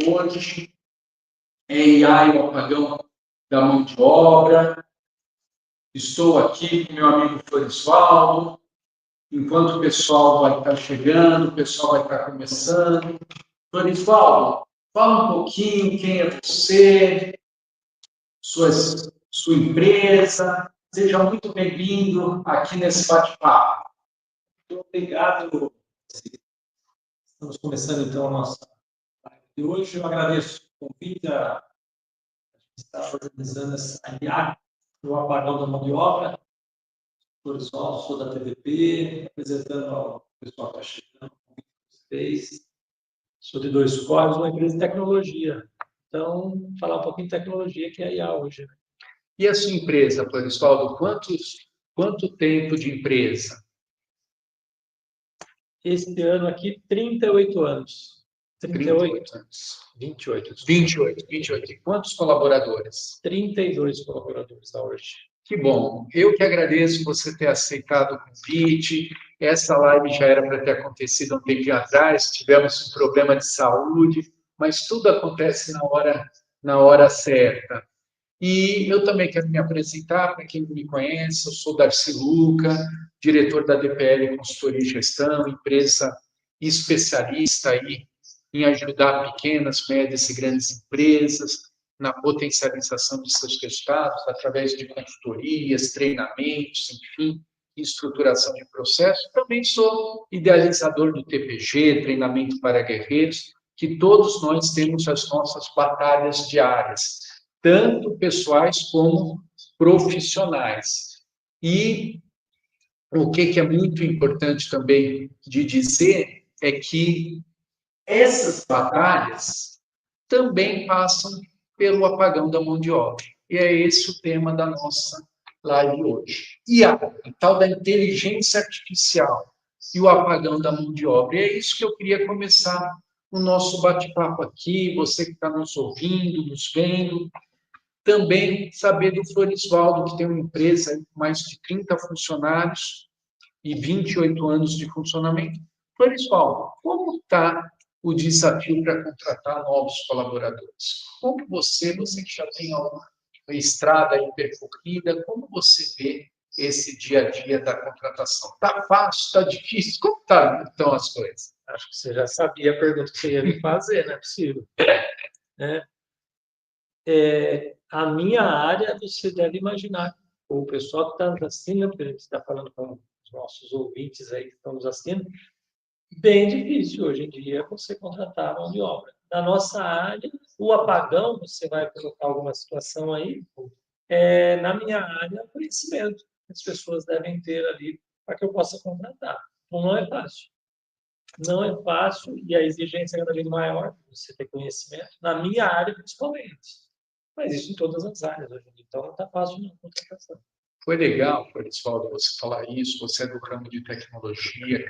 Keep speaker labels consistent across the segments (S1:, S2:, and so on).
S1: hoje é IA e o apagão da mão de obra. Estou aqui com meu amigo Floresvaldo. Enquanto o pessoal vai estar chegando, o pessoal vai estar começando. Floresvaldo, fala um pouquinho quem é você, sua empresa. Seja muito bem-vindo aqui nesse bate-papo.
S2: Muito obrigado. Estamos começando, então, a nossa live de hoje. Eu agradeço o convite a estar organizando essa IA do apagão da mão de obra. Sou da TVP, apresentando ao pessoal que está chegando, vocês. Sou de Dois Córregos, uma empresa de tecnologia. Então, falar um pouquinho de tecnologia, que é a IA hoje.
S1: E a sua empresa, Floresvaldo, quanto tempo de empresa?
S2: Este ano aqui, 38 anos.
S1: 38 anos. 28. E quantos colaboradores?
S2: 32 colaboradores hoje.
S1: Que bom. Eu que agradeço você ter aceitado o convite. Essa live já era para ter acontecido um tempo atrás. Tivemos um problema de saúde, mas tudo acontece na hora certa. E eu também quero me apresentar, para quem não me conhece, eu sou Darcy Luca, diretor da DPL Consultoria e Gestão, empresa especialista aí em ajudar pequenas, médias e grandes empresas na potencialização de seus resultados através de consultorias, treinamentos, enfim, estruturação de processos. Também sou idealizador do TPG, Treinamento para Guerreiros, que todos nós temos as nossas batalhas diárias, tanto pessoais como profissionais. E o que é muito importante também de dizer é que essas batalhas também passam pelo apagão da mão de obra. E é esse o tema da nossa live hoje. IA, a tal da inteligência artificial e o apagão da mão de obra. E é isso que eu queria começar o nosso bate-papo aqui, você que está nos ouvindo, nos vendo. Também saber do Floresvaldo, que tem uma empresa com mais de 30 funcionários e 28 anos de funcionamento. Floresvaldo, como está o desafio para contratar novos colaboradores? Como você que já tem uma estrada aí percorrida, como você vê esse dia a dia da contratação? Está fácil, está difícil? Como estão as coisas?
S2: Acho que você já sabia a pergunta que você ia me fazer, não é possível. A minha área, você deve imaginar, o pessoal que está assistindo, porque a gente está falando com os nossos ouvintes aí que estão nos assistindo, bem difícil hoje em dia você contratar mão de obra. Na nossa área, o apagão, você vai colocar alguma situação aí, na minha área, conhecimento que as pessoas devem ter ali para que eu possa contratar. Então, não é fácil. Não é fácil e a exigência é cada vez maior, você ter conhecimento, na minha área principalmente. Mas isso em todas as áreas hoje. Então, não está fácil de contratação.
S1: Foi legal, Floresvaldo, você falar isso. Você é do ramo de tecnologia.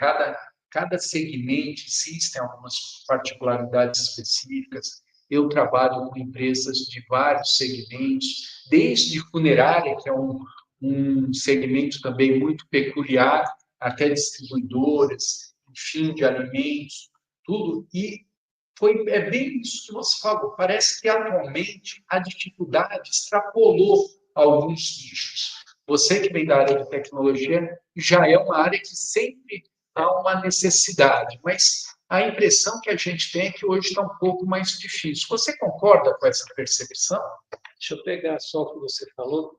S1: Cada segmento existem algumas particularidades específicas. Eu trabalho com empresas de vários segmentos, desde funerária, que é um segmento também muito peculiar, até distribuidoras, enfim, de alimentos, tudo. E é bem isso que você falou. Parece que atualmente a dificuldade extrapolou alguns nichos. Você que vem da área de tecnologia já é uma área que sempre há uma necessidade, mas a impressão que a gente tem é que hoje está um pouco mais difícil. Você concorda com essa percepção?
S2: Deixa eu pegar só o que você falou.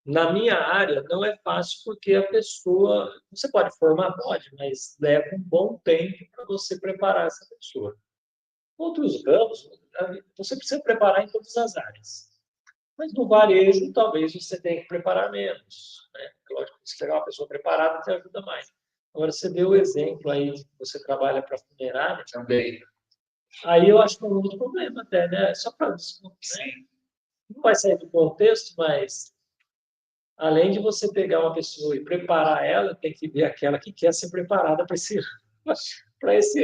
S2: Na minha área, não é fácil porque a pessoa... Você pode formar, pode, mas leva um bom tempo para você preparar essa pessoa. Outros ramos, você precisa preparar em todas as áreas. Mas no varejo, talvez você tenha que preparar menos. Né? Lógico que se pegar uma pessoa preparada, te ajuda mais. Agora, você deu o exemplo aí de que você trabalha para funerária.
S1: Também.
S2: Aí eu acho que é um outro problema até, né? Só para discutir. Né? Não vai sair do contexto, mas além de você pegar uma pessoa e preparar ela, tem que ver aquela que quer ser preparada para esse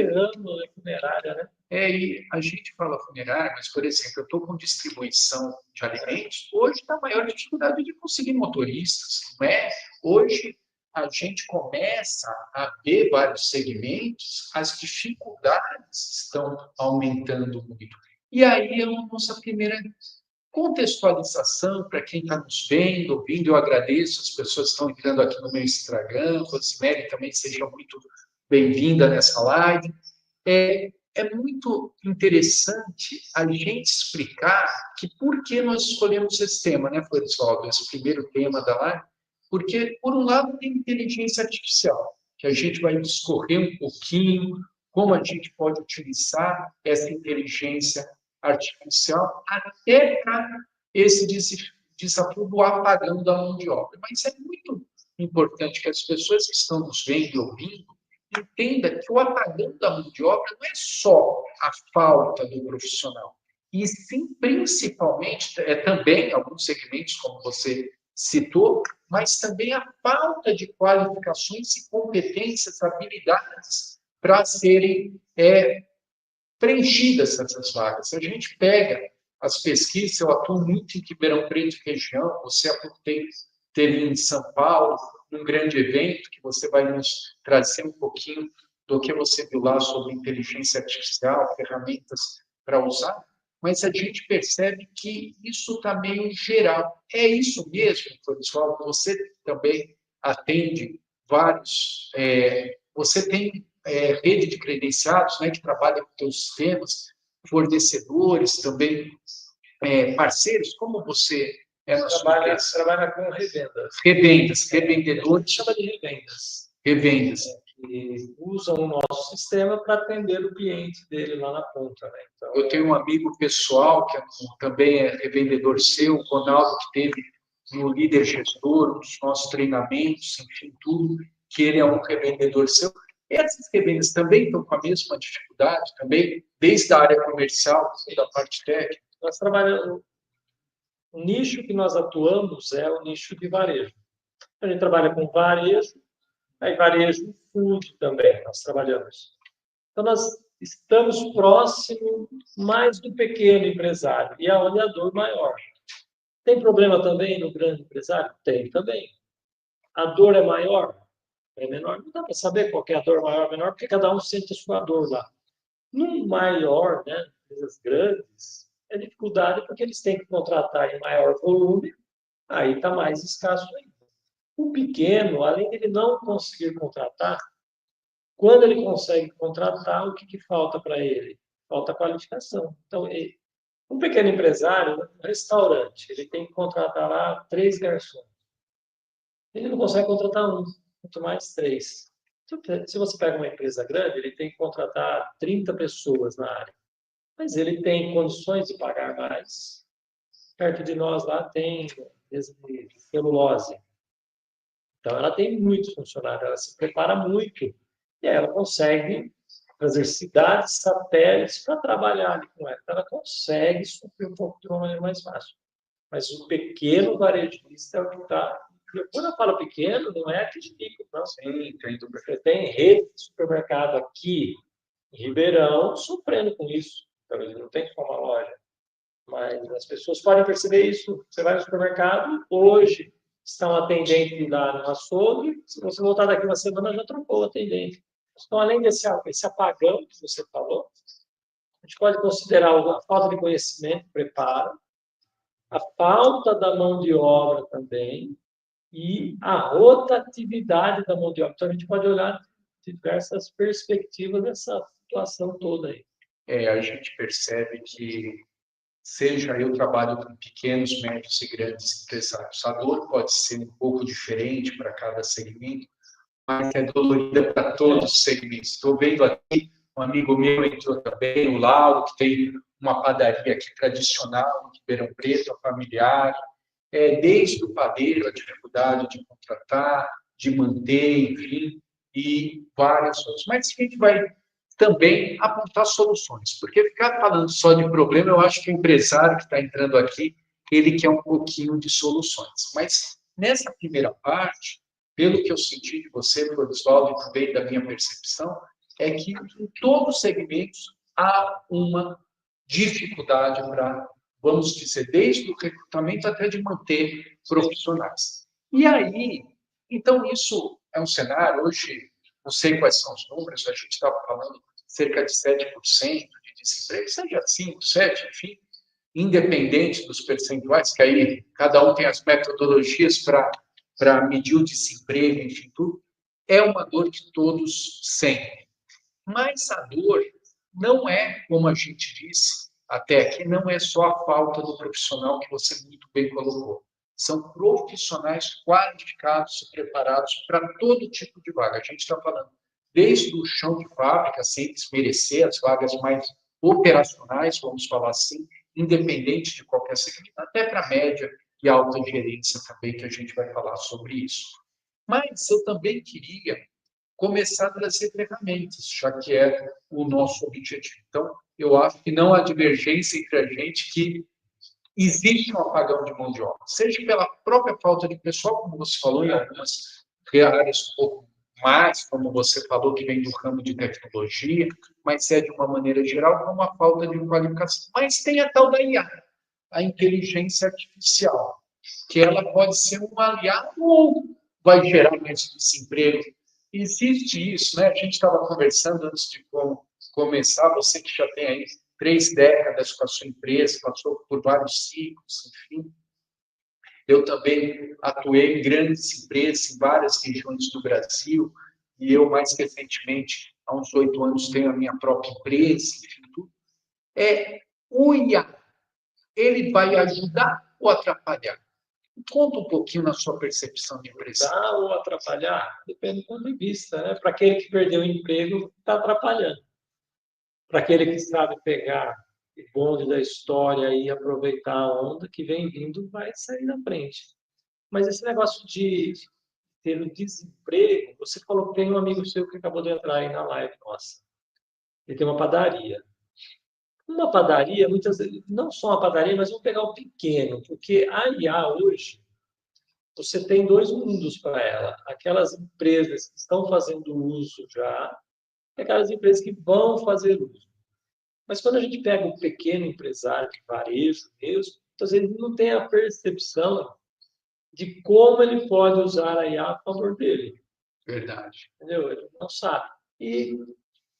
S2: ramo da funerária, né?
S1: E a gente fala funerária, mas, por exemplo, eu estou com distribuição de alimentos, hoje está a maior dificuldade de conseguir motoristas, não é? Hoje, a gente começa a ver vários segmentos, as dificuldades estão aumentando muito. E aí é a nossa primeira contextualização para quem está nos vendo, ouvindo. Eu agradeço as pessoas que estão entrando aqui no meu Instagram. Rosemary, também seja muito bem-vinda nessa live. É muito interessante a gente explicar que por que nós escolhemos esse tema, né, Florisvaldo? Esse primeiro tema da live. Porque, por um lado, tem inteligência artificial, que a gente vai discorrer um pouquinho como a gente pode utilizar essa inteligência artificial até para esse desafio do apagão da mão de obra. Mas é muito importante que as pessoas que estão nos vendo e ouvindo entendam que o apagão da mão de obra não é só a falta do profissional, e sim, principalmente, também alguns segmentos, como você citou, mas também a falta de qualificações e competências, habilidades para serem preenchidas essas vagas. A gente pega as pesquisas, eu atuo muito em Ribeirão Preto e região, você há pouco tempo teve em São Paulo um grande evento que você vai nos trazer um pouquinho do que você viu lá sobre inteligência artificial, ferramentas para usar, mas a gente percebe que isso está meio geral. É isso mesmo, pessoal, você também atende vários, você tem rede de credenciados, né, que trabalha com seus sistemas, fornecedores também, parceiros, como você na sua empresa?
S2: Trabalha com revendas.
S1: Revendas, revendedores.
S2: Chama de revendas.
S1: Revendas.
S2: Que usam o nosso sistema para atender o cliente dele lá na ponta. Né? Então,
S1: eu tenho um amigo pessoal, que também é revendedor seu, o Ronaldo, que teve no Líder Gestor, nos nossos treinamentos, enfim, tudo, que ele é um revendedor seu. Essas revendas também estão com a mesma dificuldade, também, desde a área comercial, da parte técnica.
S2: Nós trabalhamos, o nicho que nós atuamos é o nicho de varejo. A gente trabalha com varejo, aí varejo food também, nós trabalhamos. Então, nós estamos próximo mais do pequeno empresário, e aonde a dor maior. Tem problema também no grande empresário? Tem também. A dor é maior? É menor? Não dá para saber qual é a dor maior ou menor, porque cada um sente a sua dor lá. No maior, né, empresas grandes, é dificuldade porque eles têm que contratar em maior volume, aí está mais escasso ainda. O pequeno, além de ele não conseguir contratar, quando ele consegue contratar, o que falta para ele? Falta qualificação. Então, um pequeno empresário, um restaurante, ele tem que contratar lá 3 garçons. Ele não consegue contratar um, quanto mais 3. Se você pega uma empresa grande, ele tem que contratar 30 pessoas na área. Mas ele tem condições de pagar mais. Perto de nós lá tem celulose. Então, ela tem muitos funcionários, ela se prepara muito. E aí ela consegue trazer cidades, satélites para trabalhar ali com ela. Então, ela consegue suprir um pouco de uma maneira mais fácil. Mas o pequeno varejista é o que está. Quando eu falo pequeno, não é aquele pico, não. Sim, tem rede de supermercado aqui em Ribeirão sofrendo com isso. Então, ele não tem como uma loja. Mas as pessoas podem perceber isso. Você vai no supermercado, hoje está um atendente lá no açougue, se você voltar daqui uma semana, já trocou o atendente. Então, além desse apagão que você falou, a gente pode considerar a falta de conhecimento, preparo, a falta da mão de obra também e a rotatividade da mão de obra. Então, a gente pode olhar diversas perspectivas dessa situação toda aí.
S1: A gente percebe que, seja eu trabalho com pequenos, médios e grandes empresários, a dor pode ser um pouco diferente para cada segmento, mas é dolorida para todos os segmentos. Estou vendo aqui, um amigo meu entrou também, o Lauro, que tem uma padaria aqui tradicional em Ribeirão Preto, a familiar, desde o padeiro, a dificuldade de contratar, de manter, enfim, e várias outras. Mas a gente vai também apontar soluções, porque ficar falando só de problema, eu acho que o empresário que está entrando aqui, ele quer um pouquinho de soluções. Mas nessa primeira parte, pelo que eu senti de você, Florisvaldo, e também da minha percepção, é que em todos os segmentos há uma dificuldade para, vamos dizer, desde o recrutamento até de manter profissionais. E aí, Então, isso é um cenário, hoje, não sei quais são os números, a gente estava falando cerca de 7% de desemprego, seja 5, 7, enfim, independente dos percentuais, que aí cada um tem as metodologias para medir o desemprego, enfim, tudo, é uma dor que todos sentem. Mas a dor não é, como a gente disse até aqui, não é só a falta do profissional que você muito bem colocou. São profissionais qualificados e preparados para todo tipo de vaga. A gente está falando desde o chão de fábrica, sem desmerecer as vagas mais operacionais, vamos falar assim, independente de qualquer segmento, até para média e alta gerência também, que a gente vai falar sobre isso. Mas eu também queria começar a trazer ferramentas, já que é o nosso objetivo. Então, eu acho que não há divergência entre a gente que existe um apagão de mão de obra, seja pela própria falta de pessoal, como você falou, em algumas áreas um pouco mais, como você falou, que vem do ramo de tecnologia, mas é de uma maneira geral, com uma falta de qualificação. Mas tem a tal da IA, a inteligência artificial, que ela pode ser um aliado ou vai gerar mais desemprego. Existe isso, né? A gente estava conversando antes de começar, você que já tem aí 3 décadas com a sua empresa, passou por vários ciclos, enfim. Eu também atuei em grandes empresas em várias regiões do Brasil, e eu, mais recentemente, há uns 8 anos, tenho a minha própria empresa, enfim, tudo. O IA, ele vai ajudar ou atrapalhar? Conta um pouquinho na sua percepção de empresa.
S2: Ajudar ou atrapalhar? Depende do ponto de vista, né? Para aquele que perdeu o emprego, está atrapalhando. Para aquele que sabe pegar o bonde da história e aproveitar a onda que vem vindo, vai sair na frente. Mas esse negócio de ter o desemprego, você falou que tem um amigo seu que acabou de entrar aí na live, nossa. Ele tem uma padaria. Uma padaria, muitas vezes, não só uma padaria, mas vamos pegar o pequeno, porque a IA hoje, você tem dois mundos para ela. Aquelas empresas que estão fazendo uso já, e aquelas empresas que vão fazer uso. Mas quando a gente pega o pequeno empresário de varejo mesmo, muitas vezes ele não tem a percepção de como ele pode usar a IA a favor dele.
S1: Verdade.
S2: Entendeu? Ele não sabe. E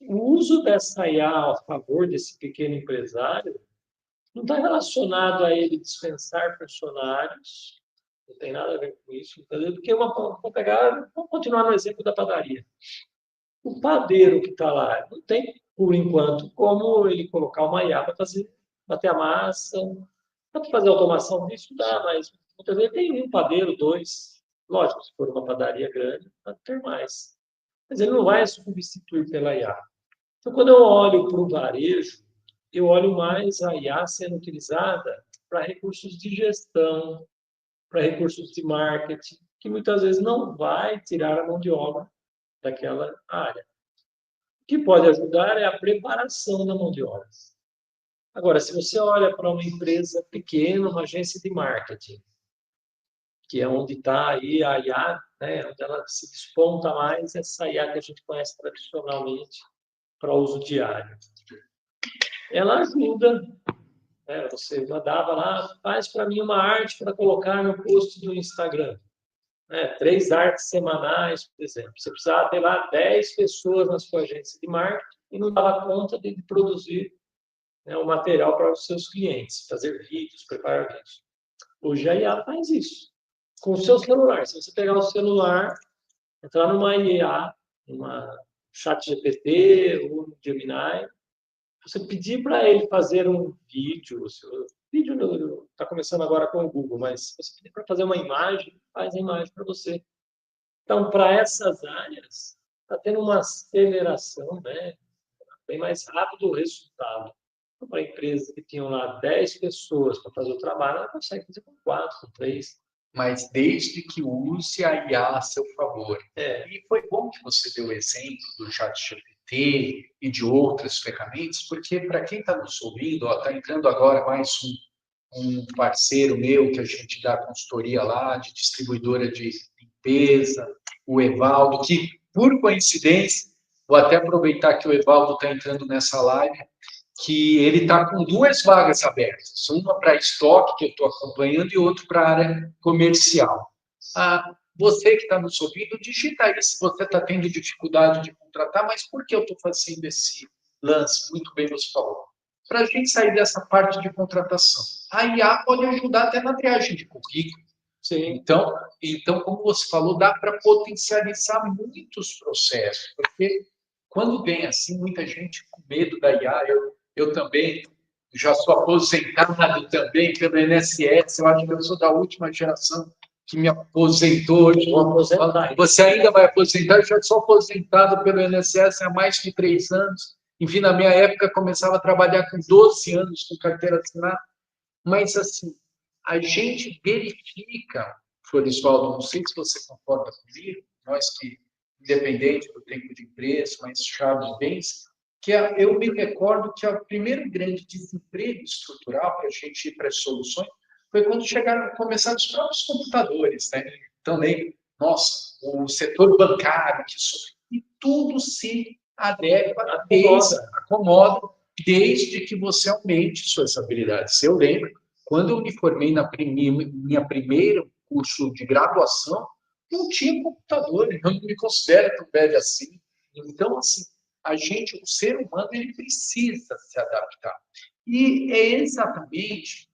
S2: o uso dessa IA a favor desse pequeno empresário não está relacionado a ele dispensar funcionários, não tem nada a ver com isso, entendeu? Porque vamos continuar no exemplo da padaria. O padeiro que está lá não tem, por enquanto, como ele colocar uma IA para fazer, bater a massa, dá para fazer automação disso, dá, mas muitas vezes tem um padeiro, dois, lógico, se for uma padaria grande, pode ter mais. Mas ele não vai substituir pela IA. Então, quando eu olho para o varejo, eu olho mais a IA sendo utilizada para recursos de gestão, para recursos de marketing, que muitas vezes não vai tirar a mão de obra daquela área. O que pode ajudar é a preparação da mão de obra. Agora, se você olha para uma empresa pequena, uma agência de marketing, que é onde está aí a IA, né, onde ela se desponta mais, essa IA que a gente conhece tradicionalmente para uso diário. Ela ajuda, né, você mandava lá, faz para mim uma arte para colocar no post do Instagram. 3 artes semanais, por exemplo. Você precisava ter lá 10 pessoas na sua agência de marketing e não dava conta de produzir, né, o material para os seus clientes, fazer vídeos, preparar vídeos. Hoje a IA faz isso. Com o seu celular. Se você pegar o celular, entrar numa IA, numa ChatGPT ou no Gemini, você pedir para ele fazer um vídeo, vídeo está começando agora com o Google, mas você pedir para fazer uma imagem, faz a imagem para você. Então, para essas áreas, está tendo uma aceleração, né? Bem mais rápido o resultado. Então, para empresas que tinham lá 10 pessoas para fazer o trabalho, ela consegue fazer com 4, com 3.
S1: Mas desde que use a IA a seu favor. E foi bom que você deu o exemplo do ChatGPT e de outras ferramentas, porque para quem está nos ouvindo, está entrando agora mais um parceiro meu que a gente dá consultoria lá, de distribuidora de limpeza, o Evaldo, que, por coincidência, vou até aproveitar que o Evaldo está entrando nessa live, que ele está com 2 vagas abertas, uma para estoque, que eu estou acompanhando, e outra para a área comercial. Você que está nos ouvindo, digita aí se você está tendo dificuldade de contratar, mas por que eu estou fazendo esse lance? Muito bem você falou. Para a gente sair dessa parte de contratação. A IA pode ajudar até na triagem de currículo.
S2: Sim.
S1: Então, como você falou, dá para potencializar muitos processos, porque quando vem assim, muita gente com medo da IA, eu também já sou aposentado também pelo INSS, eu acho que eu sou da última geração que me aposentou hoje.
S2: Vou aposentar.
S1: Você ainda vai aposentar? Eu já sou aposentado pelo INSS há mais de 3 anos. Enfim, na minha época, começava a trabalhar com 12 anos com carteira assinada. Mas, assim, a gente verifica, Floresvaldo, não sei se você concorda comigo, nós que, independente do tempo de empresa, mas chave de bens, que eu me recordo que o primeiro grande desemprego estrutural para a gente ir para as soluções foi quando começaram os próprios computadores, né? Então, nossa, o setor bancário, e tudo se adequa, acomoda, desde que você aumente suas habilidades. Eu lembro, quando eu me formei na minha primeiro curso de graduação, não tinha computador, eu não me considero tão velho assim. Então, assim, o ser humano, ele precisa se adaptar. E é exatamente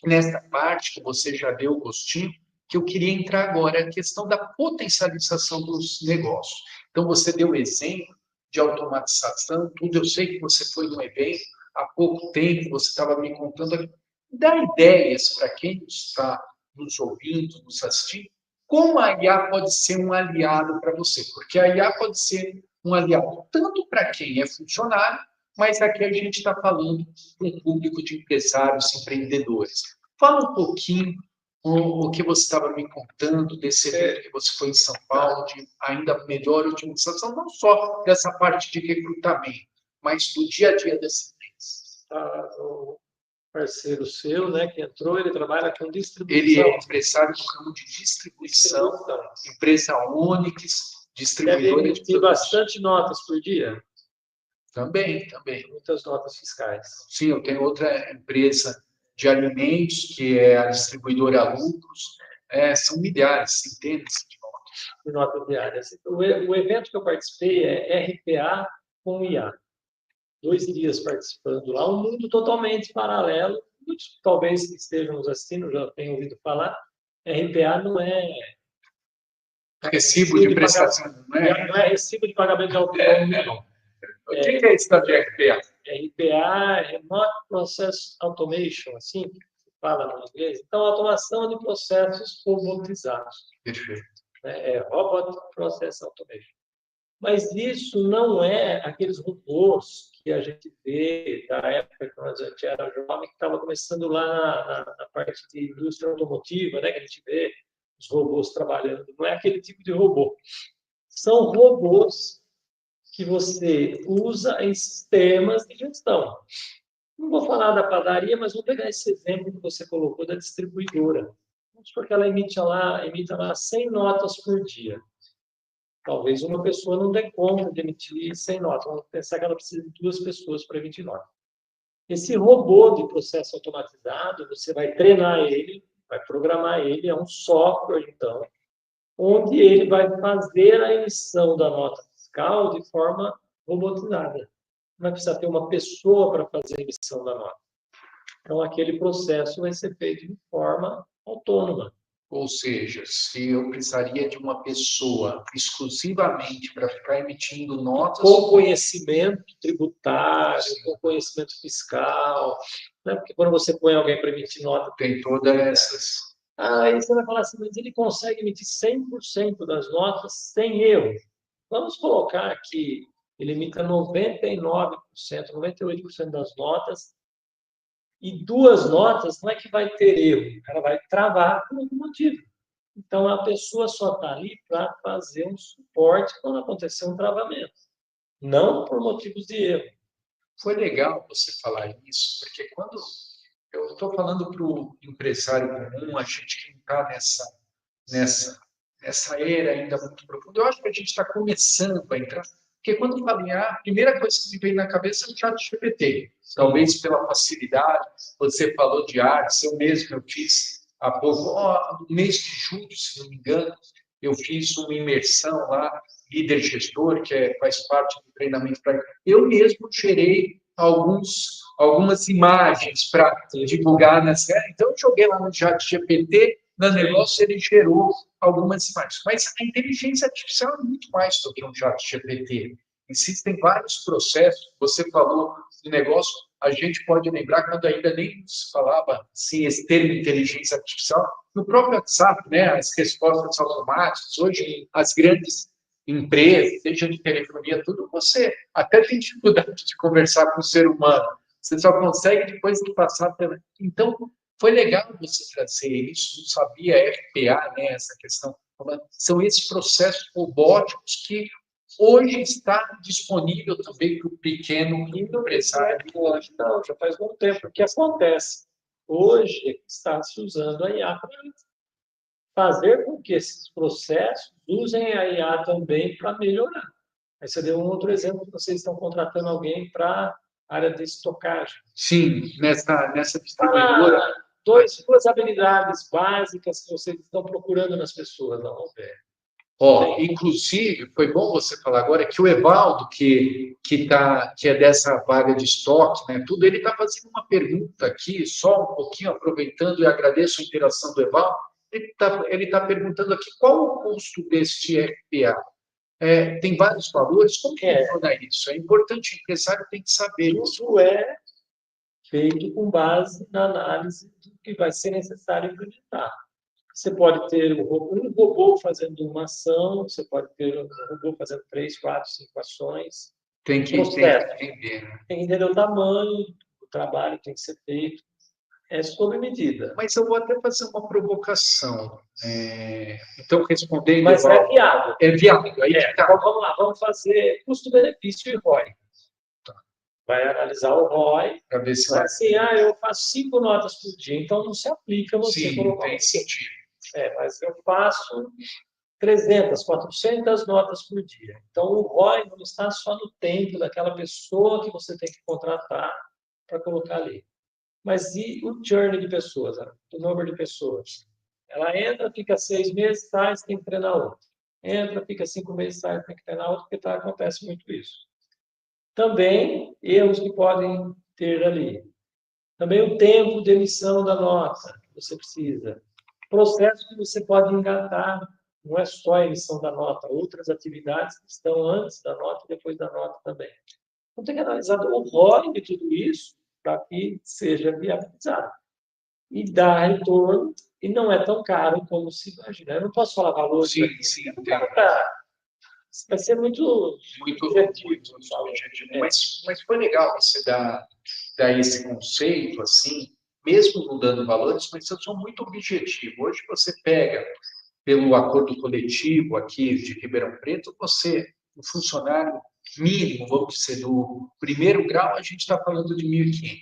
S1: nessa parte que você já deu o gostinho, que eu queria entrar agora, a questão da potencialização dos negócios. Então, você deu exemplo de automatização, tudo. Eu sei que você foi num evento há pouco tempo, você estava me contando. Dá ideias para quem está nos ouvindo, nos assistindo, como a IA pode ser um aliado para você, porque a IA pode ser um aliado tanto para quem é funcionário, mas aqui a gente está falando para um público de empresários, empreendedores. Fala um pouquinho o que você estava me contando desse evento que você foi em São Paulo, de ainda melhor otimização, não só dessa parte de recrutamento, mas do dia a dia dessa empresa.
S2: O parceiro seu, né, que entrou, ele trabalha com distribuição.
S1: Ele é empresário do ramo de distribuição. Empresa Onix, distribuidora
S2: de produtos. Tem bastante notas por dia?
S1: Também.
S2: Muitas notas fiscais.
S1: Sim, eu tenho outra empresa de alimentos, que é a distribuidora Lucros. São milhares, centenas de notas.
S2: De notas diárias. O evento que eu participei é RPA com IA. 2 dias participando lá, um mundo totalmente paralelo. Muitos, talvez, que estejam nos assistindo, já tenham ouvido falar. RPA não é
S1: recibo de prestação,
S2: não é recibo de pagamento de autônomo, não.
S1: O que é isso de RPA?
S2: RPA, Remote Process Automation, assim que se fala no inglês. Então, automação de processos robotizados.
S1: Perfeito.
S2: Robot Process Automation. Mas isso não é aqueles robôs que a gente vê da época que a gente era jovem, que estava começando lá na parte de indústria automotiva, né, que a gente vê os robôs trabalhando. Não é aquele tipo de robô. São robôs que você usa em sistemas de gestão. Não vou falar da padaria, mas vou pegar esse exemplo que você colocou da distribuidora. Vamos supor que ela emita lá 100 notas por dia. Talvez uma pessoa não dê conta de emitir 100 notas. Vamos pensar que ela precisa de 2 pessoas para emitir notas. Esse robô de processo automatizado, você vai treinar ele, vai programar ele, é um software, então, onde ele vai fazer a emissão da nota fiscal de forma robotizada. Não vai precisar ter uma pessoa para fazer a emissão da nota. Então, aquele processo vai ser feito de forma autônoma.
S1: Ou seja, se eu precisaria de uma pessoa exclusivamente para ficar emitindo notas...
S2: Com conhecimento tributário, com conhecimento fiscal, né? Porque quando você põe alguém para emitir nota...
S1: Tem todas essas...
S2: Aí você vai falar assim, mas ele consegue emitir 100% das notas sem erro. Vamos colocar que ele emita 99%, 98% das notas, e 2 notas não é que vai ter erro, ela vai travar por algum motivo. Então, a pessoa só está ali para fazer um suporte quando acontecer um travamento, não por motivos de erro.
S1: Foi legal você falar isso, porque quando eu estou falando para o empresário comum, a gente que não está nessa era ainda muito profunda, eu acho que a gente está começando a entrar, porque quando eu falei, a primeira coisa que me veio na cabeça é o ChatGPT, talvez pela facilidade, você falou de artes, eu mesmo fiz há pouco, no mês de julho, se não me engano, eu fiz uma imersão lá, líder gestor, que faz parte do treinamento. Eu mesmo gerei algumas imagens para divulgar nessa. Então, eu joguei lá no chat GPT, no negócio ele gerou algumas imagens. Mas a inteligência artificial é muito mais do que um chat GPT. Existem vários processos. Você falou do negócio, a gente pode lembrar quando ainda nem se falava assim, esse termo inteligência artificial, no próprio WhatsApp, né, as respostas automáticas, hoje as grandes empresas, seja de telefonia, tudo, você até tem dificuldade de conversar com o ser humano. Você só consegue depois de passar pela... Então, foi legal você trazer isso, não sabia, FPA, né, essa questão. São esses processos robóticos que hoje está disponível também para o pequeno empresário.
S2: Não, já faz bom tempo. O que acontece? Hoje está se usando a IA para fazer com que esses processos usem a IA também para melhorar. Aí você deu um outro exemplo que vocês estão contratando alguém para a área de estocagem.
S1: Sim, nessa distribuidora.
S2: Duas habilidades básicas que vocês estão procurando nas pessoas. Não, velho.
S1: Inclusive, foi bom você falar agora que o Evaldo, que é dessa vaga de estoque, né, tudo, ele está fazendo uma pergunta aqui, só um pouquinho, aproveitando e agradeço a interação do Evaldo, ele tá perguntando aqui qual o custo deste FPA. Tem vários valores, como que funciona isso? É importante, o empresário tem que saber.
S2: Isso é feito com base na análise do que vai ser necessário implementar. Você pode ter um robô fazendo uma ação, você pode ter um robô fazendo 3, 4, 5 ações.
S1: Tem que entender.
S2: Tem que entender o tamanho do trabalho que tem que ser feito. É sob medida.
S1: Mas eu vou até fazer uma provocação. Então, respondendo...
S2: Mas é viável.
S1: É viável. Aí
S2: então, vamos lá, vamos fazer custo-benefício e ROI. Vai analisar o ROI.
S1: Para ver se
S2: vai assim, eu faço 5 notas por dia, então não se aplica você.
S1: Sim, não tem sentido.
S2: Mas eu faço 300, 400 notas por dia. Então, o ROI não está só no tempo daquela pessoa que você tem que contratar para colocar ali. Mas e o churn de pessoas, o número de pessoas? Ela entra, fica 6 meses, sai, tem que treinar outra. Entra, fica 5 meses, sai, tem que treinar outra, porque acontece muito isso. Também, erros que podem ter ali. Também o tempo de emissão da nota que você precisa. Processo que você pode engatar, não é só a emissão da nota, outras atividades que estão antes da nota e depois da nota também. Então, tem que analisar o ROI de tudo isso para que seja viabilizado. E dar retorno, e não é tão caro como se imagina. Eu não posso falar valor.
S1: Sim.
S2: Vai ser muito
S1: objetivo. Mas foi legal você dar esse conceito, assim, mesmo não dando valores, mas eu sou muito objetivo. Hoje você pega, pelo acordo coletivo aqui de Ribeirão Preto, um funcionário mínimo, vamos dizer, do primeiro grau, a gente está falando de 1.500.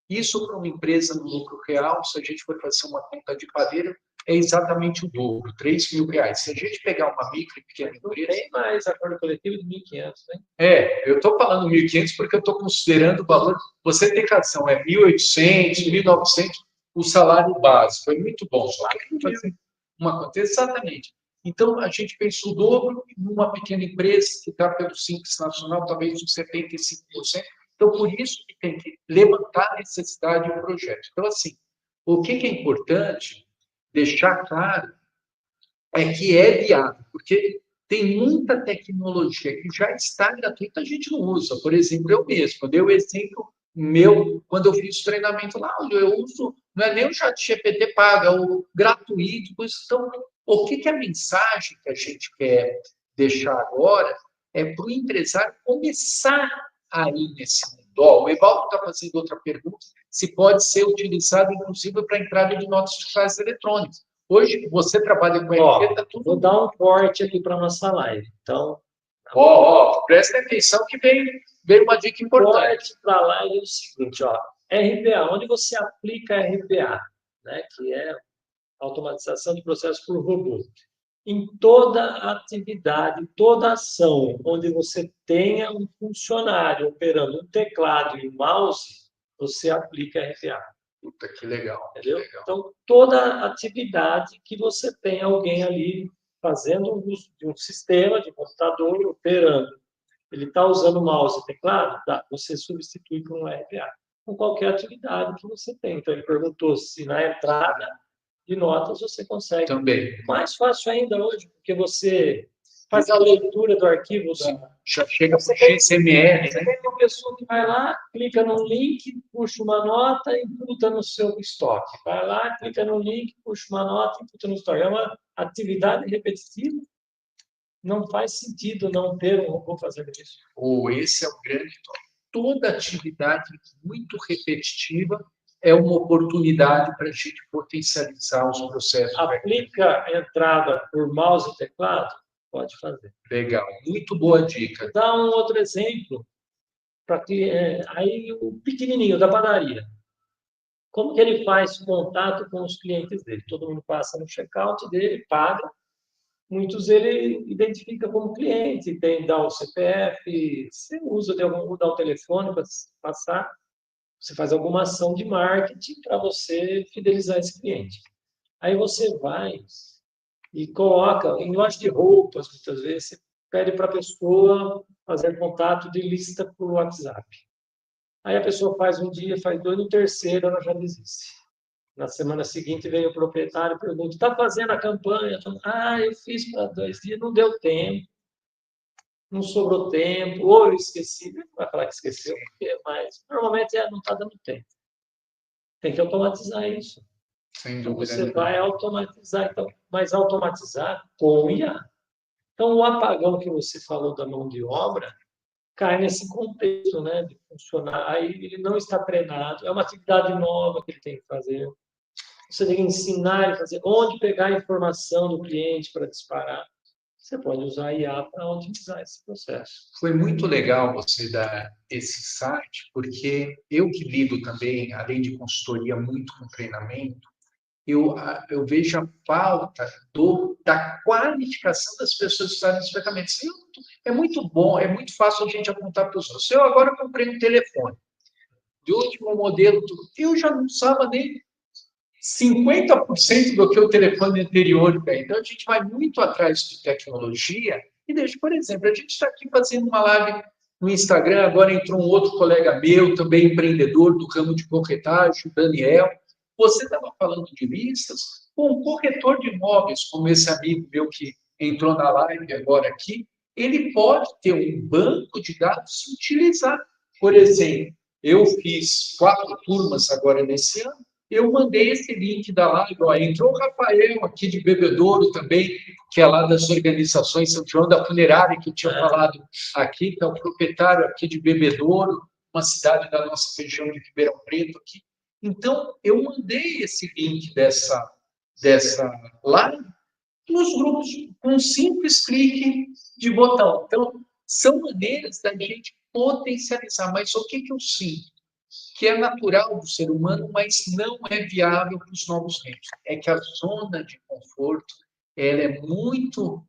S1: Isso para uma empresa no lucro real, se a gente for fazer uma conta de padeiro, é exatamente o dobro, R$3.000. Se a gente pegar uma micro e pequena empresa...
S2: Tem mais acordo coletivo de 1.500, né?
S1: Eu estou falando 1.500 porque eu estou considerando o valor... Você tem razão, é 1.800, 1.900 o salário básico. É muito bom. Só que fazer uma conta. Exatamente. Então, a gente pensa o dobro numa pequena empresa que está pelo Simples Nacional, talvez uns 75%. Então, por isso que tem que levantar a necessidade do projeto. Então, assim, o que é importante deixar claro é que é viável, porque tem muita tecnologia que já está gratuita, a gente não usa. Por exemplo, eu mesmo, dei o exemplo meu, quando eu fiz o treinamento lá, eu uso, não é nem o chat GPT paga, é o gratuito. Então, o que é a mensagem que a gente quer deixar agora é para o empresário começar a ir nesse mundo. O Evaldo está fazendo outra pergunta, se pode ser utilizado, inclusive, para a entrada de notas fiscais eletrônicas. Hoje, você trabalha com RP, está tudo...
S2: Vou dar um corte aqui para a nossa live. Então,
S1: presta atenção que veio uma dica importante.
S2: O corte para a live é o seguinte, RPA, onde você aplica RPA, né, que é automatização de processos por robô. Em toda atividade, toda ação onde você tenha um funcionário operando um teclado e um mouse, você aplica RPA.
S1: Puta, que legal.
S2: Entendeu?
S1: Que legal.
S2: Então, toda atividade que você tem alguém ali fazendo uso de um sistema de computador operando. Ele está usando mouse e teclado? Dá. Você substitui por um RPA. Com qualquer atividade que você tem. Então, ele perguntou se na entrada de notas você consegue.
S1: Também.
S2: Mais fácil ainda hoje, porque você faz a leitura do arquivo.
S1: Já chega por XML,
S2: você
S1: né?
S2: tem uma pessoa que vai lá, clica no link, puxa uma nota e imputa no seu estoque. Vai lá, clica no link, puxa uma nota e imputa no estoque. É uma atividade repetitiva. Não faz sentido não ter um robô fazendo isso.
S1: Esse é o grande tom. Toda atividade muito repetitiva é uma oportunidade para a gente potencializar os processos.
S2: Aplica a entrada por mouse e teclado? Pode fazer.
S1: Legal, muito boa dica.
S2: Dá um outro exemplo. Aí o pequenininho da padaria. Como que ele faz contato com os clientes dele? Todo mundo passa no checkout dele, paga. Muitos ele identifica como cliente, dá o CPF, você usa dá o telefone para passar, você faz alguma ação de marketing para você fidelizar esse cliente. Aí você vai e coloca, em loja de roupas, muitas vezes, você pede para a pessoa fazer contato de lista por WhatsApp. Aí a pessoa faz um dia, faz dois, no terceiro ela já desiste. Na semana seguinte vem o proprietário e pergunta, está fazendo a campanha? Eu fiz para 2 dias, não deu tempo, não sobrou tempo, ou eu esqueci. Não vai falar que esqueceu, mas normalmente não está dando tempo. Tem que automatizar isso.
S1: Sem
S2: Então,
S1: dúvida.
S2: você vai automatizar, mas automatizar com IA. Então, o apagão que você falou da mão de obra cai nesse contexto, né, de funcionar. Aí ele não está treinado, é uma atividade nova que ele tem que fazer. Você tem que ensinar ele a fazer onde pegar a informação do cliente para disparar. Você pode usar a IA para otimizar esse processo.
S1: Foi muito legal você dar esse site, porque eu que lido também, além de consultoria, muito com treinamento, eu vejo a falta da qualificação das pessoas que estão nesse ferramenta. É muito bom, é muito fácil a gente apontar para os outros. Eu agora comprei um telefone de último modelo, eu já não usava nem 50% do que o telefone anterior tem. Então, a gente vai muito atrás de tecnologia e deixa, por exemplo, a gente está aqui fazendo uma live no Instagram, agora entrou um outro colega meu, também empreendedor do ramo de corretagem, o Daniel. Você estava falando de listas, um corretor de imóveis, como esse amigo meu que entrou na live agora aqui, ele pode ter um banco de dados e utilizar. Por exemplo, eu fiz 4 turmas agora nesse ano, eu mandei esse link da live, entrou o Rafael aqui de Bebedouro também, que é lá das organizações São João da Funerária, que eu tinha falado aqui, que é o proprietário aqui de Bebedouro, uma cidade da nossa região de Ribeirão Preto aqui. Então, eu mandei esse link dessa live nos grupos com um simples clique de botão. Então, são maneiras da gente potencializar. Mas o que eu sinto? Que é natural do ser humano, mas não é viável para os novos tempos. É que a zona de conforto, ela é muito,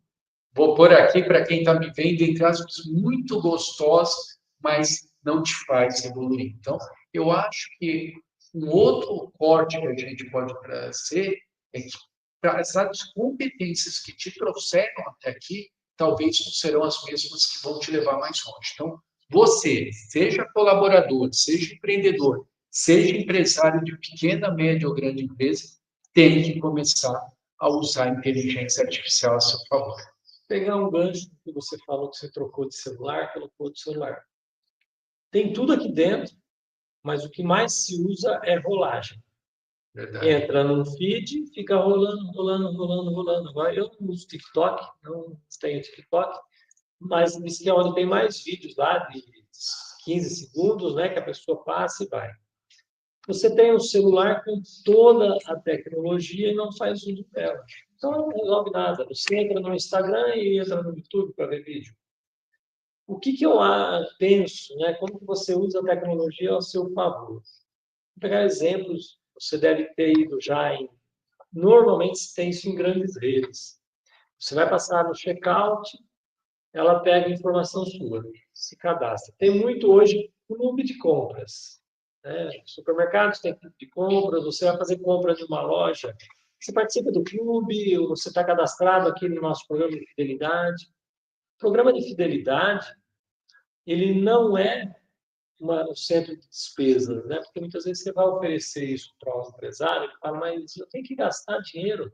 S1: vou pôr aqui para quem está me vendo, entre aspas, muito gostosa, mas não te faz evoluir. Então, eu acho que um outro corte que a gente pode trazer é que as competências que te trouxeram até aqui, talvez não serão as mesmas que vão te levar mais longe. Então, você, seja colaborador, seja empreendedor, seja empresário de pequena, média ou grande empresa, tem que começar a usar a inteligência artificial a seu favor.
S2: Pegar um gancho que você falou que você trocou de celular, colocou de celular. Tem tudo aqui dentro, mas o que mais se usa é rolagem. Verdade. Entra no feed, fica rolando, rolando, rolando, rolando. Agora, eu não uso TikTok, não tenho TikTok, mas diz que é onde tem mais vídeos lá, de 15 segundos, né, que a pessoa passa e vai. Você tem um celular com toda a tecnologia e não faz uso dela. Então, não resolve nada. Você entra no Instagram e entra no YouTube para ver vídeo. O que eu penso, né? Como que você usa a tecnologia ao seu favor? Vou pegar exemplos, você deve ter ido já em... Normalmente, tem isso em grandes redes. Você vai passar no checkout, ela pega a informação sua, se cadastra. Tem muito hoje clube de compras. Supermercados tem clube de compras, você vai fazer compra de uma loja, Você participa do clube, ou você está cadastrado aqui no nosso programa de fidelidade. O programa de fidelidade, ele não é um centro de despesas, né? Porque muitas vezes você vai oferecer isso para um empresário, ele fala, mas eu tenho que gastar dinheiro.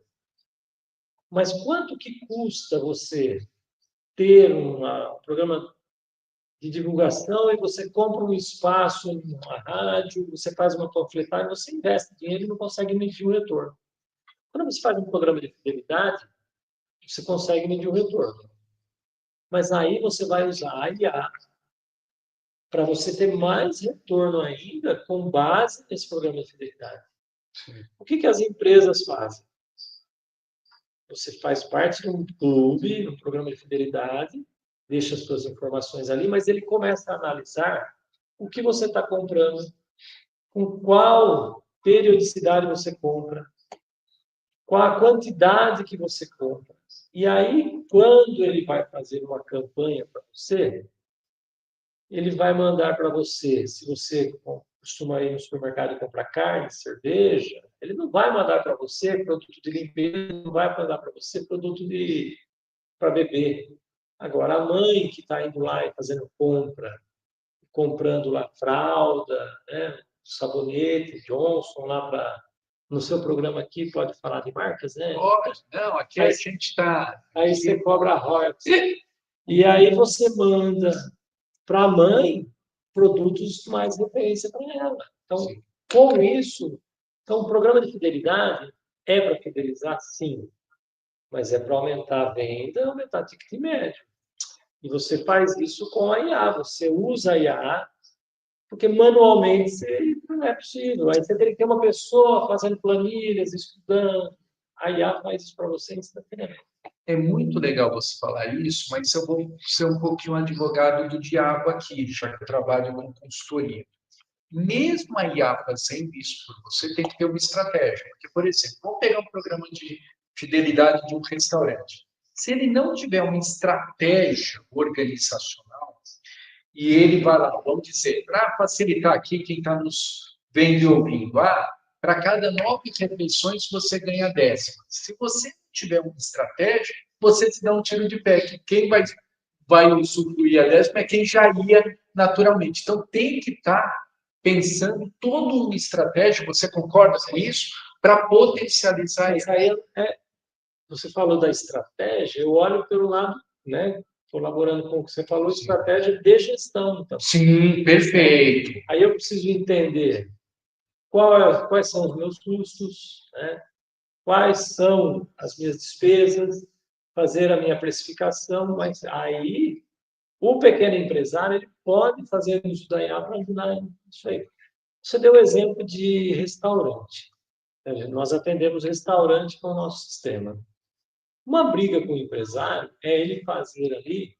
S2: Mas quanto que custa você ter um programa de divulgação e você compra um espaço numa rádio, você faz uma panfletagem, você investe dinheiro e não consegue medir o retorno. Quando você faz um programa de fidelidade, você consegue medir o retorno. Mas aí você vai usar a IA para você ter mais retorno ainda com base nesse programa de fidelidade.
S1: Sim.
S2: O que as empresas fazem? Você faz parte de um clube, um programa de fidelidade, deixa as suas informações ali, mas ele começa a analisar o que você está comprando, com qual periodicidade você compra, qual a quantidade que você compra. E aí, quando ele vai fazer uma campanha para você, ele vai mandar para você, se você costuma ir no supermercado e comprar carne, cerveja, ele não vai mandar para você produto de limpeza, não vai mandar para você produto para beber. Agora, a mãe que está indo lá e fazendo compra, comprando lá fralda, né, sabonete, Johnson, lá para... No seu programa aqui, pode falar de marcas, né?
S1: Pode, não, aqui a gente está...
S2: Aí você cobra royalties. E aí você manda para a mãe produtos mais referência para ela. Então, sim, com isso, então, o programa de fidelidade é para fidelizar, sim, mas é para aumentar a venda, aumentar o ticket médio. E você faz isso com a IA, você usa a IA, porque manualmente não é possível. Aí você teria que ter uma pessoa fazendo planilhas, estudando. A IA faz isso para você instantaneamente.
S1: É muito legal você falar isso, mas eu vou ser um pouquinho advogado do diabo aqui, já que eu trabalho com consultoria. Mesmo a IA fazendo isso por você, tem que ter uma estratégia. Porque, por exemplo, vamos pegar um programa de fidelidade de um restaurante. Se ele não tiver uma estratégia organizacional, e ele vai lá, vamos dizer, para facilitar aqui quem está nos vendo e ouvindo, para cada 9 refeições você ganha 10. Se você não tiver uma estratégia, você se dá um tiro de pé, que quem vai usufruir a 10 é quem já ia naturalmente. Então, tem que estar pensando toda uma estratégia, você concorda com isso? Para potencializar isso.
S2: Aí você falou da estratégia, eu olho pelo lado, né, colaborando com o que você falou, sim, estratégia de gestão. Então.
S1: Sim, perfeito.
S2: Aí eu preciso entender quais são os meus custos, né? Quais são as minhas despesas, fazer a minha precificação, mas aí o pequeno empresário ele pode fazer uso da IA para ajudar nisso aí. Você deu o exemplo de restaurante. Nós atendemos restaurante com o nosso sistema. Uma briga com o empresário é ele fazer ali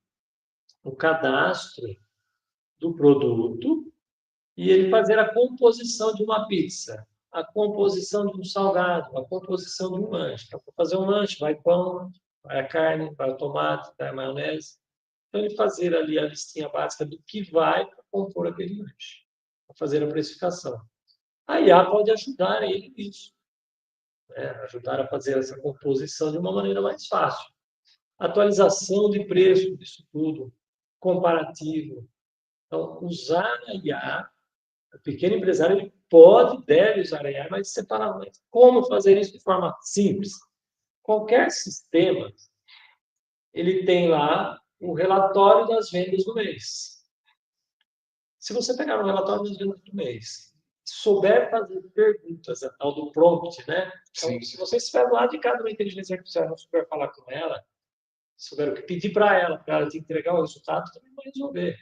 S2: o cadastro do produto e ele fazer a composição de uma pizza, a composição de um salgado, a composição de um lanche. Então, para fazer um lanche, vai pão, vai a carne, vai o tomate, vai a maionese. Então, ele fazer ali a listinha básica do que vai para compor aquele lanche, para fazer a precificação. A IA pode ajudar ele nisso, né? Ajudar a fazer essa composição de uma maneira mais fácil. Atualização de preço disso tudo, comparativo. Então, usar a IA, o pequeno empresário ele pode, deve usar a IA, mas separadamente. Como fazer isso de forma simples? Qualquer sistema, ele tem lá o relatório das vendas do mês. Se você pegar o relatório das vendas do mês, souber fazer perguntas, a tal do prompt, né? Então, sim, se você estiver do lado de cada uma inteligência artificial, não souber falar com ela, souber o que pedir para ela te entregar o resultado, também vai resolver.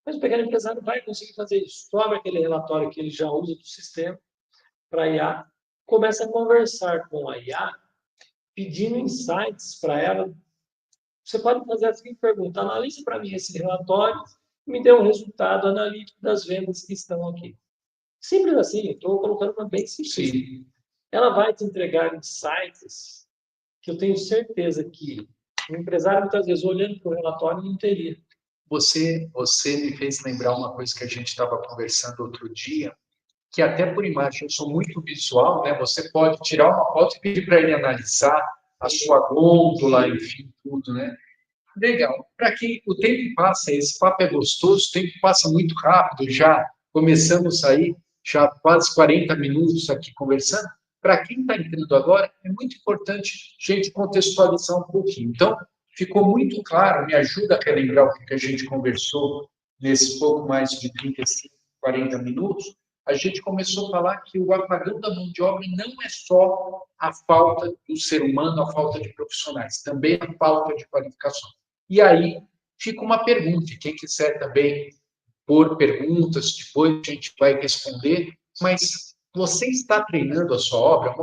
S2: Mas o pequeno empresário vai conseguir fazer isso. Toma aquele relatório que ele já usa do sistema para a IA, começa a conversar com a IA, pedindo insights para ela. Você pode fazer a seguinte pergunta: analise para mim esse relatório e me dê um resultado analítico das vendas que estão aqui. Simples assim, estou colocando uma bem simples. Sim. Ela vai te entregar insights que eu tenho certeza que o empresário, muitas vezes, olhando para o relatório, não teria.
S1: Você me fez lembrar uma coisa que a gente estava conversando outro dia, que até por imagem eu sou muito visual, né? Você pode tirar uma foto e pedir para ele analisar a sua gôndola, enfim, tudo, né? Legal. Para quem o tempo passa, esse papo é gostoso, o tempo passa muito rápido, já começamos aí, já quase 40 minutos aqui conversando. Para quem está entrando agora, é muito importante a gente contextualizar um pouquinho. Então, ficou muito claro, me ajuda a relembrar o que a gente conversou nesse pouco mais de 35, 40 minutos. A gente começou a falar que o apagão da mão de obra não é só a falta do ser humano, a falta de profissionais, também a falta de qualificação. E aí fica uma pergunta, quem quiser também pôr perguntas, depois a gente vai responder, mas você está treinando a sua obra,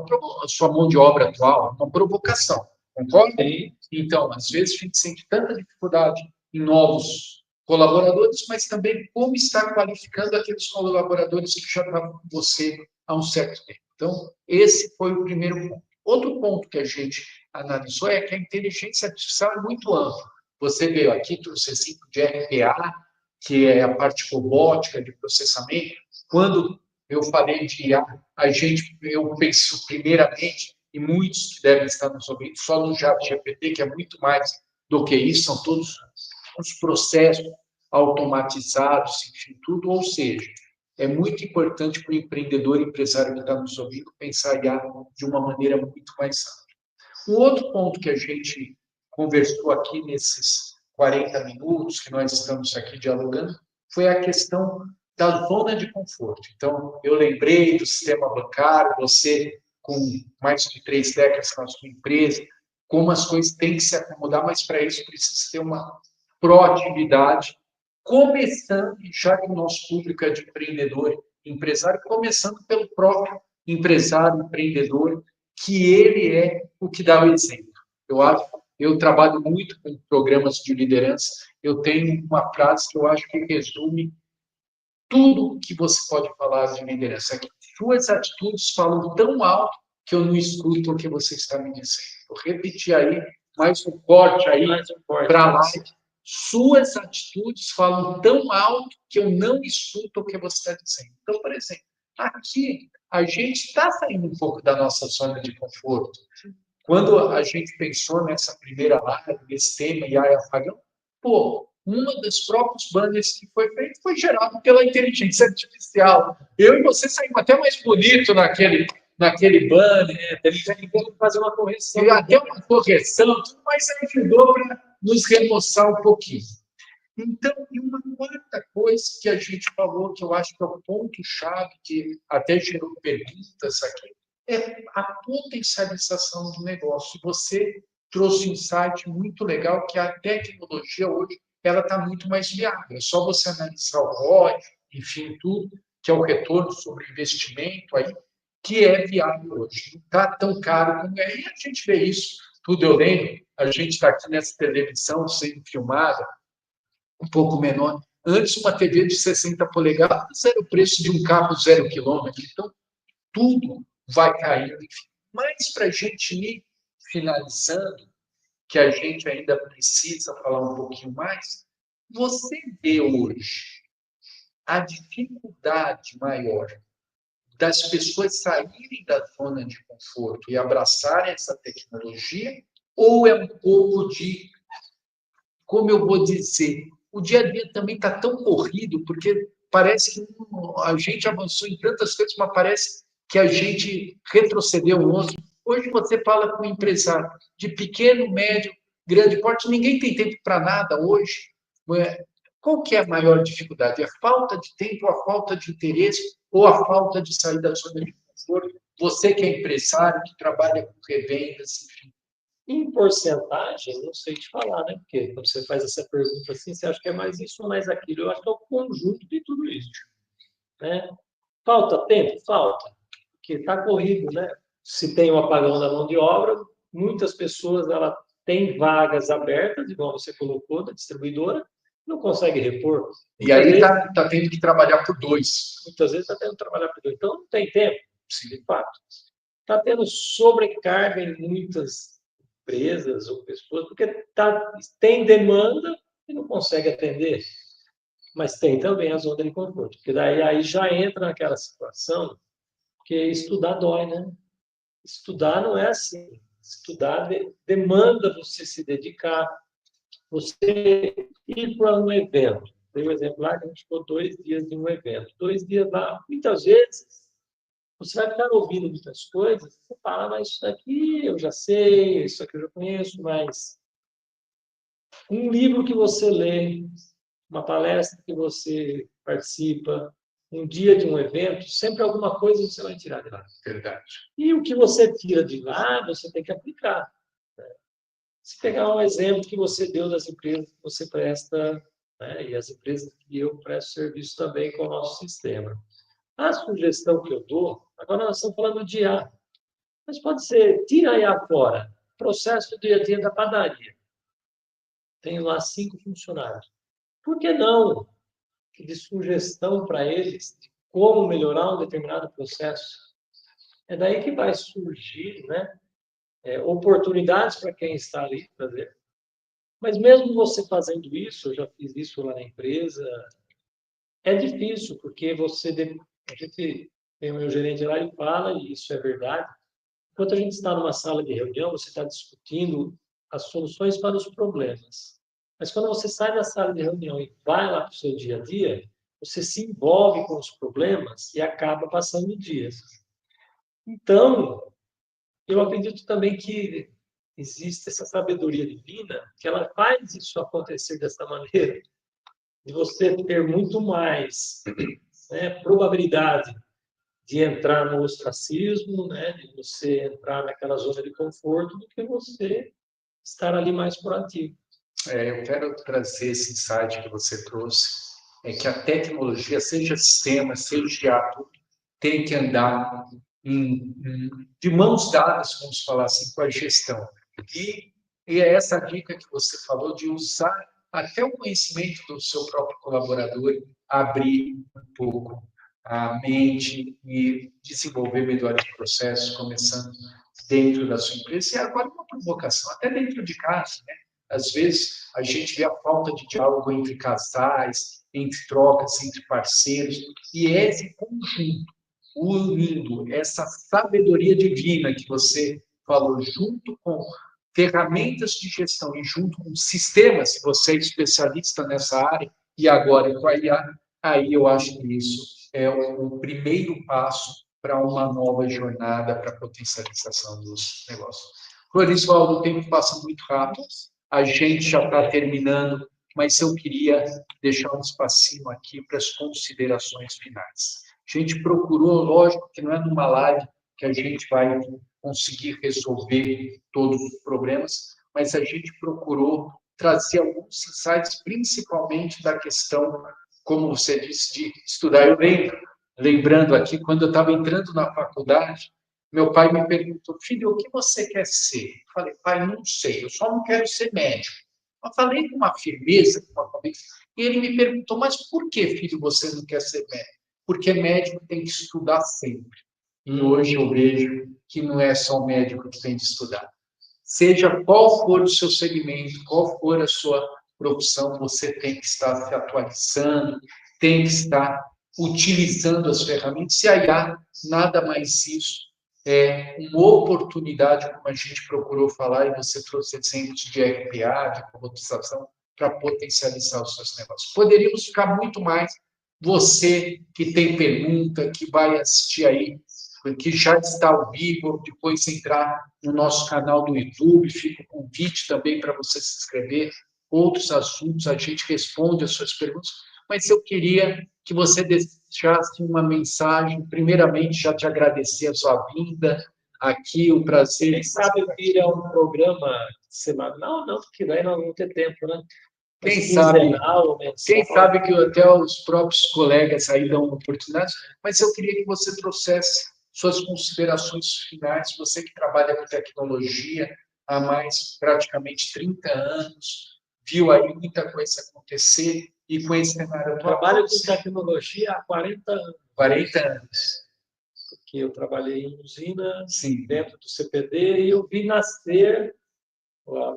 S1: a sua mão de obra atual, uma provocação, concorda? Então, às vezes a gente sente tanta dificuldade em novos colaboradores, mas também como está qualificando aqueles colaboradores que já estavam com você há um certo tempo. Então, esse foi o primeiro ponto. Outro ponto que a gente analisou é que a inteligência artificial é muito ampla. Você veio aqui, trouxe exemplo de RPA, que é a parte robótica de processamento. Quando eu falei de IA, eu penso primeiramente, e muitos que devem estar nos ouvindo, só no ChatGPT, que é muito mais do que isso, são todos os processos automatizados, enfim, tudo. Ou seja, é muito importante para o empreendedor e empresário que está nos ouvindo pensar IA de uma maneira muito mais ampla. Um outro ponto que a gente conversou aqui nesses 40 minutos que nós estamos aqui dialogando foi a questão da zona de conforto. Então, eu lembrei do sistema bancário, você com mais de 3 décadas na sua empresa, como as coisas têm que se acomodar, mas para isso precisa ter uma proatividade, começando, já que o nosso público é de empreendedor, empresário, começando pelo próprio empresário, empreendedor, que ele é o que dá o exemplo. Eu trabalho muito com programas de liderança, eu tenho uma frase que eu acho que resume tudo que você pode falar de liderança, é que suas atitudes falam tão alto que eu não escuto o que você está me dizendo. Vou repetir aí, mais um corte aí para a live. Suas atitudes falam tão alto que eu não escuto o que você está dizendo. Então, por exemplo, aqui a gente está saindo um pouco da nossa zona de conforto. Quando a gente pensou nessa primeira live, nesse tema IA e apagão, uma das próprios banners que foi feito foi gerado pela inteligência artificial. Eu e você saímos até mais bonito naquele banner, teve que fazer uma correção. E até uma correção, tudo mais ajudou para nos remoçar um pouquinho. Então, e uma quarta coisa que a gente falou, que eu acho que é o ponto-chave, que até gerou perguntas aqui, é a potencialização do negócio. Você trouxe um insight muito legal, que a tecnologia hoje ela está muito mais viável. É só você analisar o ROI, enfim, tudo, que é o retorno sobre investimento aí, que é viável hoje. Não está tão caro como é. E a gente vê isso, tudo eu lembro, a gente está aqui nessa televisão sendo filmada, um pouco menor. Antes, uma TV de 60 polegadas era o preço de um carro 0 quilômetro. Então, tudo vai caindo. Enfim. Mas, para a gente ir finalizando, que a gente ainda precisa falar um pouquinho mais, você vê hoje a dificuldade maior das pessoas saírem da zona de conforto e abraçarem essa tecnologia, ou é um pouco de, como eu vou dizer, o dia a dia também está tão corrido, porque parece que a gente avançou em tantas coisas, mas parece que a gente retrocedeu um outro. Hoje você fala com um empresário de pequeno, médio, grande porte, ninguém tem tempo para nada hoje. Qual que é a maior dificuldade? A falta de tempo, a falta de interesse ou a falta de sair da zona de conforto? Você que é empresário, que trabalha com revendas, enfim.
S2: Em porcentagem, não sei te falar, né? Porque quando você faz essa pergunta assim, você acha que é mais isso ou mais aquilo? Eu acho que é o conjunto de tudo isso. Né? Falta tempo? Falta. Porque está corrido, né? Se tem um apagão da mão de obra, muitas pessoas ela tem vagas abertas, igual você colocou, da distribuidora, não consegue repor.
S1: E aí está tendo que trabalhar por 2.
S2: Muitas vezes está tendo que trabalhar por 2. Então, não tem tempo, de fato. Está tendo sobrecarga em muitas empresas ou pessoas, porque tem demanda e não consegue atender. Mas tem também a zona de conforto, porque daí aí já entra naquela situação que estudar dói, né? Estudar não é assim. Estudar demanda você se dedicar, você ir para um evento. Tem um exemplo lá que a gente ficou 2 dias em um evento. 2 dias lá, muitas vezes, você vai ficar ouvindo muitas coisas, você fala, mas isso daqui eu já sei, isso aqui eu já conheço, mas um livro que você lê, uma palestra que você participa, um dia de um evento, sempre alguma coisa você vai tirar de lá.
S1: Verdade.
S2: E o que você tira de lá, você tem que aplicar. Se pegar um exemplo que você deu das empresas que você presta, né, e as empresas que eu presto serviço também com o nosso sistema. A sugestão que eu dou, agora nós estamos falando de IA, mas pode ser, tira a IA fora, processo do dia a dia da padaria. Tenho lá 5 funcionários. Por que não de sugestão para eles de como melhorar um determinado processo? É daí que vai surgir, né, oportunidades para quem está ali fazer. Mas mesmo você fazendo isso, eu já fiz isso lá na empresa, é difícil, porque a gente tem o meu gerente lá e fala, e isso é verdade, enquanto a gente está numa sala de reunião, você está discutindo as soluções para os problemas. Mas quando você sai da sala de reunião e vai lá para o seu dia a dia, você se envolve com os problemas e acaba passando dias. Então, eu acredito também que existe essa sabedoria divina, que ela faz isso acontecer dessa maneira, de você ter muito mais, né, probabilidade de entrar no ostracismo, né, de você entrar naquela zona de conforto, do que você estar ali mais proativo.
S1: Eu quero trazer esse insight que você trouxe, é que a tecnologia, seja sistema, seja ato, tem que andar de mãos dadas, vamos falar assim, com a gestão. E é essa dica que você falou de usar até o conhecimento do seu próprio colaborador, abrir um pouco a mente e desenvolver melhores processos, começando dentro da sua empresa. E agora uma provocação, até dentro de casa, né? Às vezes a gente vê a falta de diálogo entre casais, entre trocas, entre parceiros, e é esse conjunto unindo essa sabedoria divina que você falou, junto com ferramentas de gestão e junto com sistemas, se você é especialista nessa área, e agora com a IA, aí eu acho que isso é o primeiro passo para uma nova jornada para a potencialização dos negócios. Florisvaldo, o tempo passa muito rápido, a gente já está terminando, mas eu queria deixar um espacinho aqui para as considerações finais. A gente procurou, lógico que não é numa live que a gente vai conseguir resolver todos os problemas, mas a gente procurou trazer alguns insights, principalmente da questão, como você disse, de estudar. Eu lembrando aqui, quando eu estava entrando na faculdade, meu pai me perguntou, filho, o que você quer ser? Eu falei, pai, não sei, eu só não quero ser médico. Eu falei com uma firmeza, com uma convicção, e ele me perguntou, mas por que, filho, você não quer ser médico? Porque médico tem que estudar sempre. E hoje eu vejo que não é só o médico que tem de estudar. Seja qual for o seu segmento, qual for a sua profissão, você tem que estar se atualizando, tem que estar utilizando as ferramentas. E a IA, nada mais isso, é uma oportunidade, como a gente procurou falar, e você trouxe exemplos de RPA, de robotização, para potencializar os seus negócios. Poderíamos ficar muito mais. Você que tem pergunta, que vai assistir aí, que já está ao vivo, depois entrar no nosso canal do YouTube, fica o convite também para você se inscrever. Outros assuntos, a gente responde as suas perguntas, mas eu queria que você deixasse uma mensagem, primeiramente, já te agradecer a sua vinda aqui, o prazer.
S2: Quem sabe vir a um programa semanal, não, porque daí não vamos ter tempo, né?
S1: Quem sabe que até os próprios colegas aí dão oportunidades, mas eu queria que você trouxesse suas considerações finais, você que trabalha com tecnologia há mais praticamente 30 anos, viu aí muita coisa acontecer e com esse cenário atual.
S2: Trabalho com tecnologia há 40 anos.
S1: 40 anos.
S2: Porque eu trabalhei em usina,
S1: Sim,
S2: dentro do CPD, e eu vi nascer o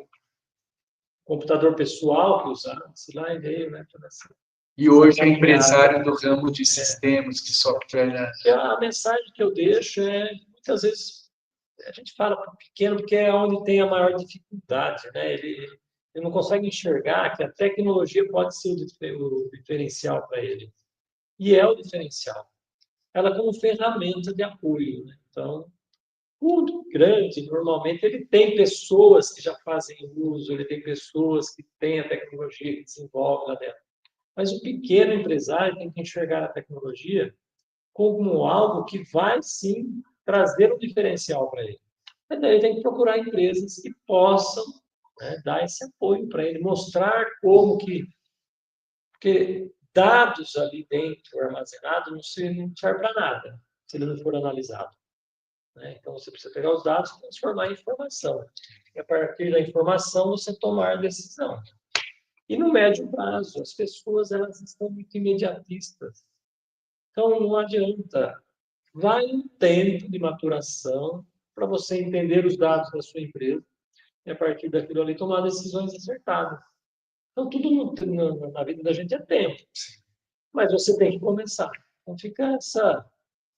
S2: computador pessoal que usava, sei lá, e veio, né, para nascer.
S1: E hoje é empresário do ramo de sistemas, de software. Né?
S2: A mensagem que eu deixo é, muitas vezes, a gente fala para o pequeno porque é onde tem a maior dificuldade, né? Ele não consegue enxergar que a tecnologia pode ser o diferencial para ele. E é o diferencial. Ela como ferramenta de apoio, né? Então, o grande, normalmente, ele tem pessoas que já fazem uso, ele tem pessoas que têm a tecnologia que desenvolve lá dentro. Mas o pequeno empresário tem que enxergar a tecnologia como algo que vai, sim, trazer um diferencial para ele. E daí ele tem que procurar empresas que possam, né, dar esse apoio para ele, mostrar como que... Porque dados ali dentro, armazenados, não serve para nada, se ele não for analisado. Né? Então, você precisa pegar os dados e transformar em informação. E, a partir da informação, você tomar decisão. E no médio prazo, as pessoas elas estão muito imediatistas. Então, não adianta. Vai um tempo de maturação para você entender os dados da sua empresa e, a partir daquilo ali, tomar decisões acertadas. Então, tudo na vida da gente é tempo. Mas você tem que começar. Então, fica essa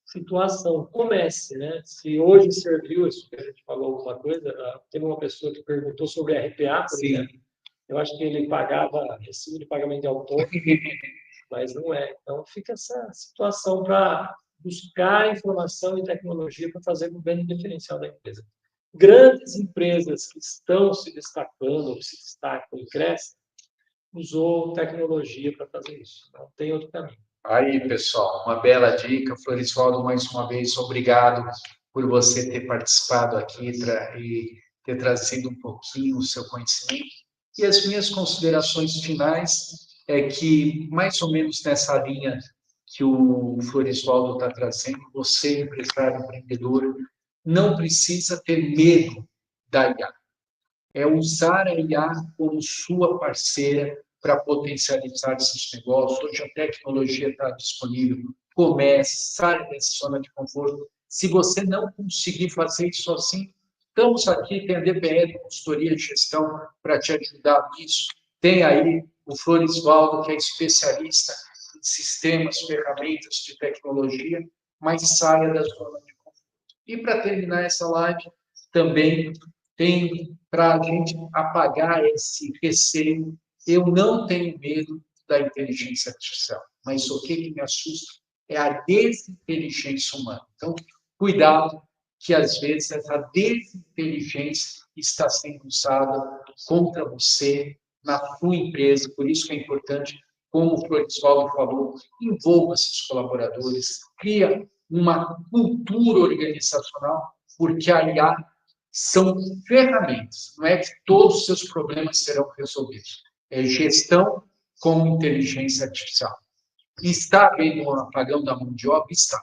S2: situação. Comece, né? Se hoje serviu isso que a gente falou alguma coisa, teve uma pessoa que perguntou sobre RPA, por exemplo. Eu acho que ele pagava recibo de pagamento de autônomo, mas não é. Então, fica essa situação para buscar informação e tecnologia para fazer o grande diferencial da empresa. Grandes empresas que estão se destacando, ou se destacam e crescem, usou tecnologia para fazer isso. Não tem outro caminho.
S1: Aí, pessoal, uma bela dica. Floresvaldo, mais uma vez, obrigado por você ter participado aqui e ter trazido um pouquinho o seu conhecimento. E as minhas considerações finais é que, mais ou menos nessa linha que o Floresvaldo está trazendo, você, empresário, empreendedor, não precisa ter medo da IA. É usar a IA como sua parceira para potencializar esses negócios. Hoje a tecnologia está disponível. Comece, saia dessa zona de conforto. Se você não conseguir fazer isso sozinho, estamos aqui, tem a DPL, consultoria de gestão, para te ajudar nisso. Tem aí o Floresvaldo, que é especialista em sistemas, ferramentas de tecnologia, mas saia da zona de conforto. E para terminar essa live, também tem para a gente apagar esse receio. Eu não tenho medo da inteligência artificial, mas o que me assusta é a desinteligência humana. Então, cuidado, que às vezes essa desinteligência está sendo usada contra você, na sua empresa. Por isso que é importante, como o Floresvaldo falou, envolva seus colaboradores, cria uma cultura organizacional, porque a IA são ferramentas, não é que todos os seus problemas serão resolvidos. É gestão com inteligência artificial. Está havendo um apagão da mão de obra? Está.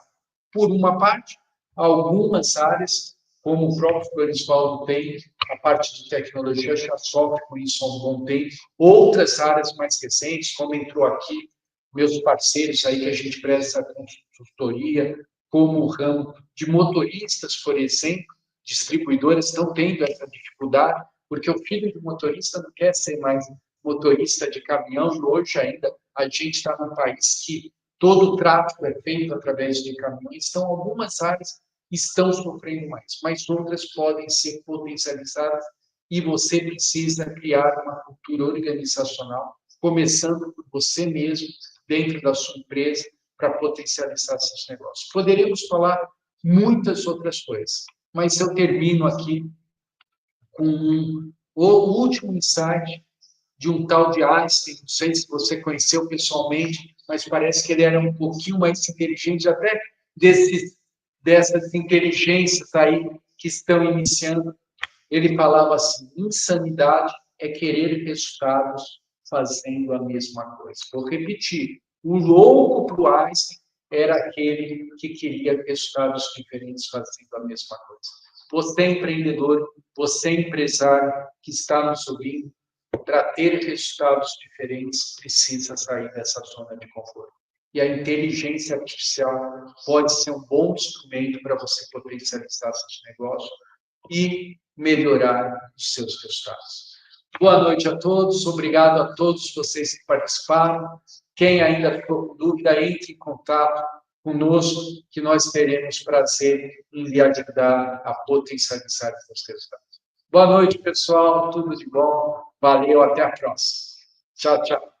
S1: Por uma parte, algumas áreas, como o próprio Floresvaldo tem, a parte de tecnologia já sofre com isso há um bom tempo. Outras áreas mais recentes, como entrou aqui, meus parceiros aí que a gente presta consultoria, como o ramo de motoristas, por exemplo, distribuidoras estão tendo essa dificuldade, porque o filho do motorista não quer ser mais motorista de caminhão, e hoje ainda a gente está num país que todo o tráfego é feito através de caminhões, então algumas áreas estão sofrendo mais, mas outras podem ser potencializadas e você precisa criar uma cultura organizacional, começando por você mesmo, dentro da sua empresa, para potencializar seus negócios. Poderíamos falar muitas outras coisas, mas eu termino aqui com o último insight de um tal de Einstein, não sei se você conheceu pessoalmente, mas parece que ele era um pouquinho mais inteligente, até dessas inteligências aí que estão iniciando. Ele falava assim: insanidade é querer resultados fazendo a mesma coisa. Vou repetir: o louco para o Einstein era aquele que queria resultados diferentes fazendo a mesma coisa. Você é empreendedor, você é empresário que está nos ouvindo, para ter resultados diferentes, precisa sair dessa zona de conforto. E a inteligência artificial pode ser um bom instrumento para você potencializar seus negócios e melhorar os seus resultados. Boa noite a todos, obrigado a todos vocês que participaram. Quem ainda ficou com dúvida, entre em contato conosco, que nós teremos prazer em lhe ajudar a potencializar os seus resultados. Boa noite, pessoal. Tudo de bom. Valeu, até a próxima. Tchau, tchau.